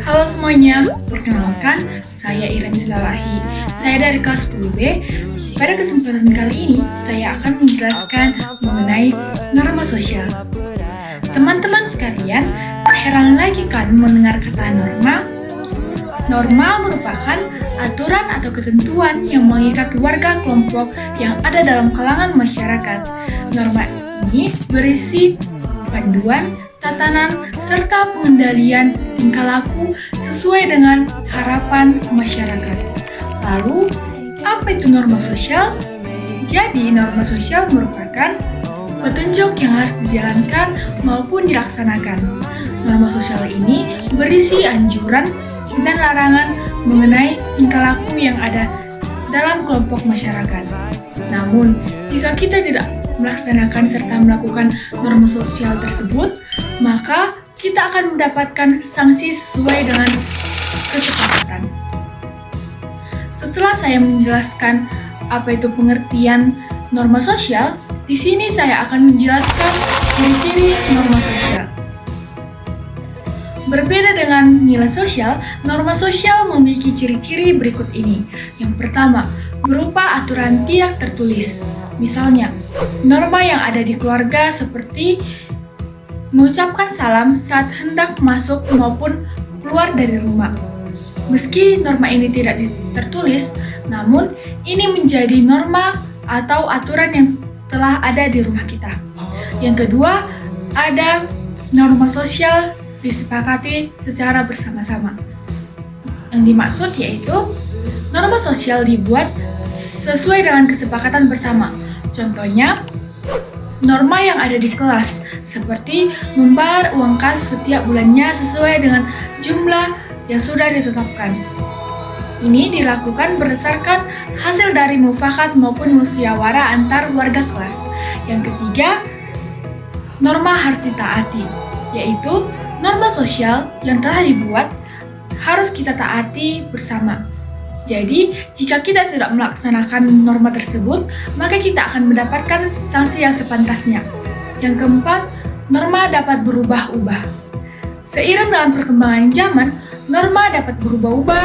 Halo semuanya, perkenalkan, saya Iren Silalahi. Saya dari kelas 10B. Pada kesempatan kali ini, saya akan menjelaskan mengenai norma sosial. Teman-teman sekalian, tak heran lagi kan mendengar kata norma? Norma merupakan aturan atau ketentuan yang mengikat keluarga kelompok yang ada dalam kalangan masyarakat. Norma ini berisi panduan, tatanan, serta pengendalian tingkah laku sesuai dengan harapan masyarakat. Lalu, apa itu norma sosial? Jadi, norma sosial merupakan petunjuk yang harus dijalankan maupun dilaksanakan. Norma sosial ini berisi anjuran dan larangan mengenai tingkah laku yang ada dalam kelompok masyarakat. Namun, jika kita tidak melaksanakan serta melakukan norma sosial tersebut, maka kita akan mendapatkan sanksi sesuai dengan kesepakatan. Setelah saya menjelaskan apa itu pengertian norma sosial, di sini saya akan menjelaskan ciri-ciri norma sosial. Berbeda dengan nilai sosial, norma sosial memiliki ciri-ciri berikut ini. Yang pertama, berupa aturan tidak tertulis. Misalnya, norma yang ada di keluarga seperti mengucapkan salam saat hendak masuk maupun keluar dari rumah. Meski norma ini tidak tertulis, namun ini menjadi norma atau aturan yang telah ada di rumah kita. Yang kedua, ada norma sosial disepakati secara bersama-sama. Yang dimaksud yaitu norma sosial dibuat sesuai dengan kesepakatan bersama. Contohnya, norma yang ada di kelas seperti membayar uang kas setiap bulannya sesuai dengan jumlah yang sudah ditetapkan. Ini dilakukan berdasarkan hasil dari mufakat maupun musyawarah antar warga kelas. Yang ketiga, norma harus ditaati, yaitu norma sosial yang telah dibuat harus kita taati bersama. Jadi, jika kita tidak melaksanakan norma tersebut, maka kita akan mendapatkan sanksi yang sepantasnya. Yang keempat, norma dapat berubah-ubah. Seiring dengan perkembangan zaman, norma dapat berubah-ubah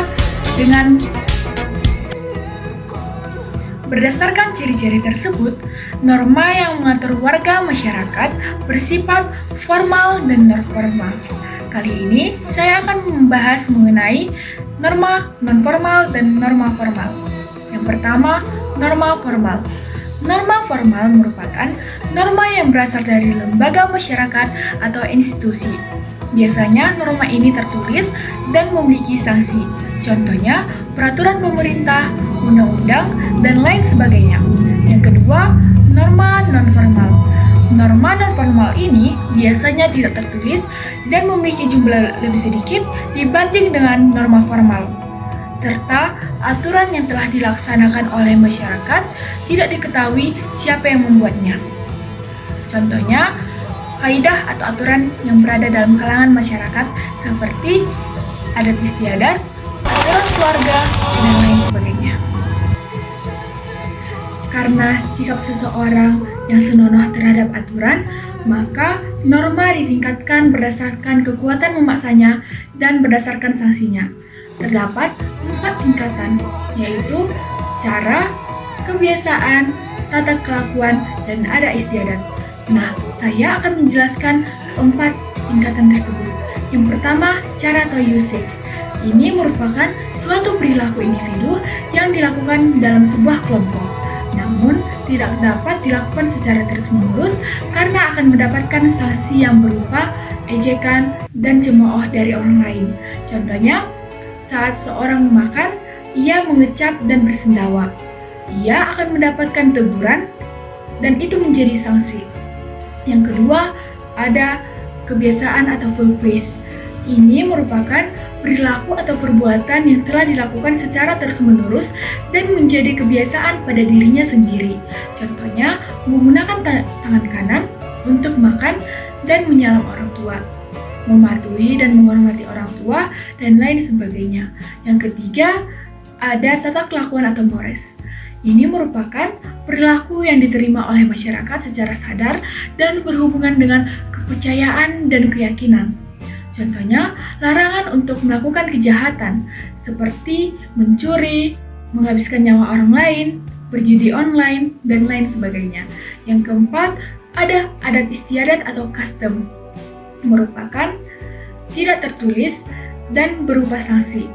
dengan berdasarkan ciri-ciri tersebut. Norma yang mengatur warga masyarakat bersifat formal dan non-formal. Kali ini, saya akan membahas mengenai norma non-formal dan norma formal. Yang pertama, norma formal. Norma formal merupakan norma yang berasal dari lembaga masyarakat atau institusi. Biasanya norma ini tertulis dan memiliki sanksi. Contohnya, peraturan pemerintah, undang-undang, dan lain sebagainya. Yang kedua, norma non-formal. Norma non-formal ini biasanya tidak tertulis dan memiliki jumlah lebih sedikit dibanding dengan norma formal, serta aturan yang telah dilaksanakan oleh masyarakat tidak diketahui siapa yang membuatnya. Contohnya, kaidah atau aturan yang berada dalam kalangan masyarakat seperti adat istiadat, aturan keluarga, dan lain sebagainya. Karena sikap seseorang yang senonoh terhadap aturan, maka norma ditingkatkan berdasarkan kekuatan memaksanya dan berdasarkan sanksinya. Terdapat 4 tingkatan, yaitu cara, kebiasaan, tata kelakuan, dan adat istiadat. Nah, saya akan menjelaskan keempat tingkatan tersebut. Yang pertama, cara atau usage. Ini merupakan suatu perilaku individu yang dilakukan dalam sebuah kelompok, namun tidak dapat dilakukan secara terus-menerus karena akan mendapatkan sanksi yang berupa ejekan dan cemooh dari orang lain. Contohnya, saat seorang makan, ia mengecap dan bersendawa. Ia akan mendapatkan teguran dan itu menjadi sanksi. Yang kedua, ada kebiasaan atau full praise. Ini merupakan perilaku atau perbuatan yang telah dilakukan secara terus-menerus dan menjadi kebiasaan pada dirinya sendiri. Contohnya, menggunakan tangan kanan untuk makan dan menyalam orang tua, mematuhi dan menghormati orang tua, dan lain sebagainya. Yang ketiga, ada tata kelakuan atau mores. Ini merupakan perilaku yang diterima oleh masyarakat secara sadar dan berhubungan dengan kepercayaan, dan keyakinan. Contohnya, larangan untuk melakukan kejahatan seperti mencuri, menghabiskan nyawa orang lain, berjudi online, dan lain sebagainya. Yang keempat, ada adat istiadat atau custom, merupakan tidak tertulis dan berupa sanksi.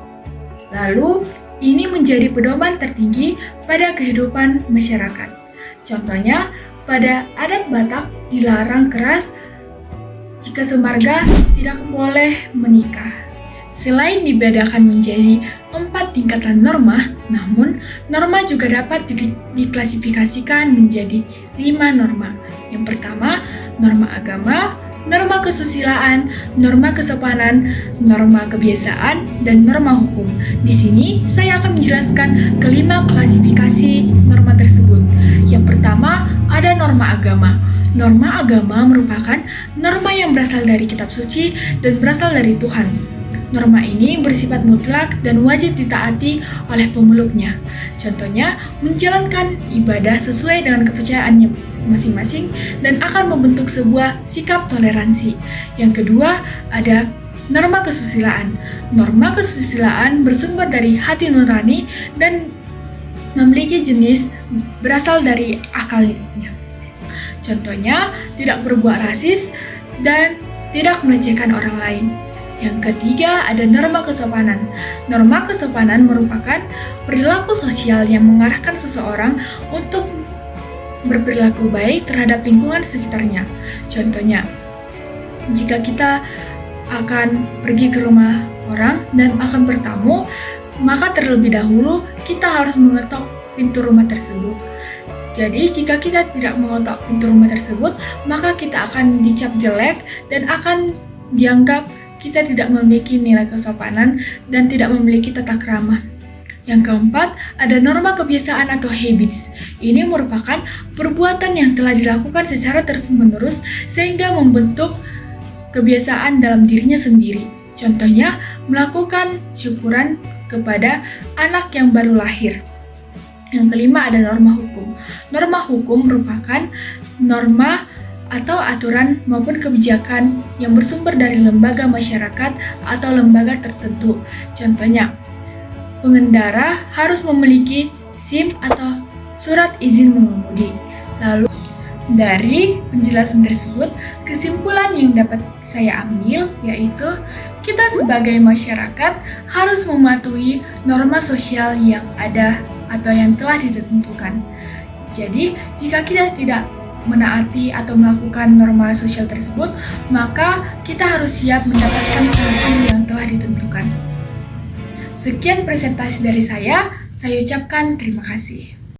Lalu, ini menjadi pedoman tertinggi pada kehidupan masyarakat. Contohnya, pada adat Batak dilarang keras jika semarga tidak boleh menikah. Selain dibedakan menjadi 4 tingkatan norma, namun norma juga dapat diklasifikasikan menjadi 5 norma. Yang pertama, norma agama, norma kesusilaan, norma kesopanan, norma kebiasaan, dan norma hukum. Di sini saya akan menjelaskan kelima klasifikasi norma tersebut. Yang pertama, ada norma agama. Norma agama merupakan norma yang berasal dari kitab suci dan berasal dari Tuhan. Norma ini bersifat mutlak dan wajib ditaati oleh pemeluknya. Contohnya, menjalankan ibadah sesuai dengan kepercayaannya masing-masing dan akan membentuk sebuah sikap toleransi. Yang kedua, ada norma kesusilaan. Norma kesusilaan bersumber dari hati nurani dan memiliki jenis berasal dari akalnya. Contohnya, tidak berbuat rasis dan tidak melecehkan orang lain. Yang ketiga, ada norma kesopanan. Norma kesopanan merupakan perilaku sosial yang mengarahkan seseorang untuk berperilaku baik terhadap lingkungan sekitarnya. Contohnya, jika kita akan pergi ke rumah orang dan akan bertamu, maka terlebih dahulu kita harus mengetok pintu rumah tersebut. Jadi, jika kita tidak mengetok pintu rumah tersebut, maka kita akan dicap jelek dan akan dianggap kita tidak memiliki nilai kesopanan dan tidak memiliki tata krama. Yang keempat, ada norma kebiasaan atau habits. Ini merupakan perbuatan yang telah dilakukan secara terus-menerus sehingga membentuk kebiasaan dalam dirinya sendiri. Contohnya, melakukan syukuran kepada anak yang baru lahir. Yang kelima, ada norma hukum. Norma hukum merupakan norma atau aturan maupun kebijakan yang bersumber dari lembaga masyarakat atau lembaga tertentu. Contohnya, pengendara harus memiliki SIM atau surat izin mengemudi. Lalu, dari penjelasan tersebut, kesimpulan yang dapat saya ambil yaitu kita sebagai masyarakat harus mematuhi norma sosial yang ada atau yang telah ditentukan. Jadi, jika kita tidak menaati atau melakukan norma sosial tersebut, maka kita harus siap mendapatkan sanksi yang telah ditentukan. Sekian presentasi dari saya ucapkan terima kasih.